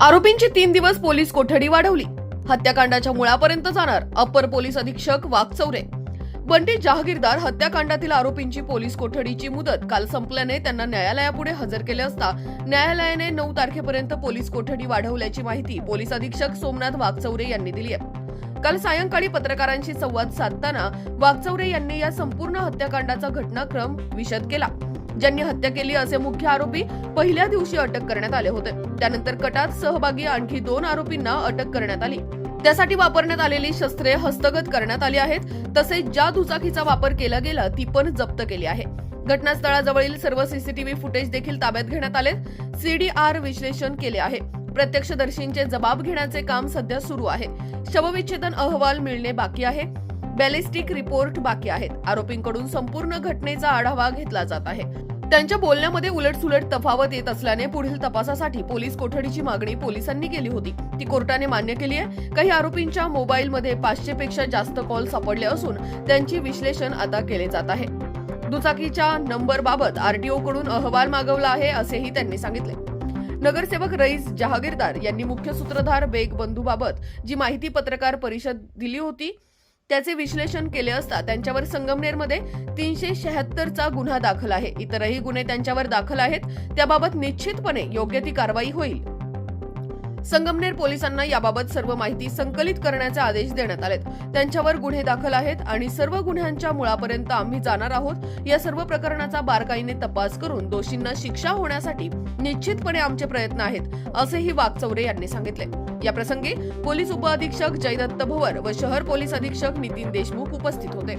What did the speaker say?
आरोपींची 3 दिवस पोलीस कोठडी वाढवली. हत्याकांडाच्या मुळापर्यंत जाणार अप्पर पोलीस अधीक्षक वाघचौरे. बंटी जहागीरदार हत्याकांडातील आरोपींची पोलीस कोठडीची मुदत काल संपल्याने त्यांना न्यायालयापुढे हजर केले असता न्यायालयाने 9 तारखेपर्यंत पोलीस कोठडी वाढवल्याची माहिती पोलीस अधीक्षक सोमनाथ वाघचौरे यांनी दिली आहे. काल सायंकाळी पत्रकारांशी संवाद साधताना वाघचौरे यांनी या संपूर्ण हत्याकांडाचा घटनाक्रम विशद केला. ज्यांनी हत्या केली असे मुख्य आरोपी पहिल्या दिवशी अटक करण्यात आले होते. त्यानंतर कटात सहभागी आणखी 2 आरोपींना अटक करण्यात आली. त्यासाठी वापरण्यात आलेली शस्त्रे हस्तगत करण्यात आली आहेत. तसेच ज्या दुचाकीचा वापर केला गेला ती पण जप्त केली आहे. घटनास्थळाजवळील सर्व सीसीटीव्ही फुटेज देखील ताब्यात घेण्यात आले. सीडीआर विश्लेषण केले आहे. प्रत्यक्षदर्शींचे जबाब घेण्याचे काम सध्या सुरू आहे. शवविच्छेदन अहवाल मिळणे बाकी आहे. बॅलिस्टिक रिपोर्ट बाकी आहेत. आरोपींकडून संपूर्ण घटनेचा आढावा घेतला जात आहे. त्यांच्या बोलण्यामध्ये उलटसुलट तफावत येत असल्याने पुढील तपासासाठी पोलीस कोठडीची मागणी पोलिसांनी केली होती. ती कोर्टाने मान्य केली आहे. काही आरोपींच्या मोबाईलमध्ये 500 पेक्षा जास्त कॉल सापडले असून त्यांचे विश्लेषण आता केले जात आहे. दुचाकीच्या नंबरबाबत आरटीओ कडून अहवाल मागवला आहे असेही त्यांनी सांगितले. नगरसेवक रईस जहागीरदार यांनी मुख्य सूत्रधार बेग बंधूबाबत जी माहिती पत्रकार परिषद दिली होती त्याचे विश्लेषण केले असता त्यांच्यावर संगमनेरमध्ये 376चा गुन्हा दाखल आहे. इतरही गुन्हे त्यांच्यावर दाखल आहेत. त्याबाबत निश्चितपणे योग्य ती कारवाई होईल. संगमनेर पोलिसांना याबाबत सर्व माहिती संकलित करण्याचे आदेश देण्यात आलेत. त्यांच्यावर गुन्हे दाखल आहेत आणि सर्व गुन्ह्यांच्या मुळापर्यंत आम्ही जाणार आहोत. या सर्व प्रकरणाचा बारकाईने तपास करून दोषींना शिक्षा होण्यासाठी निश्चितपणे आमचे प्रयत्न आहेत असेही वाघचौरे यांनी सांगितले. या प्रसंगी पोलीस उपअधीक्षक जयदत्त भवर व शहर पोलीस अधीक्षक नितीन देशमुख उपस्थित होते.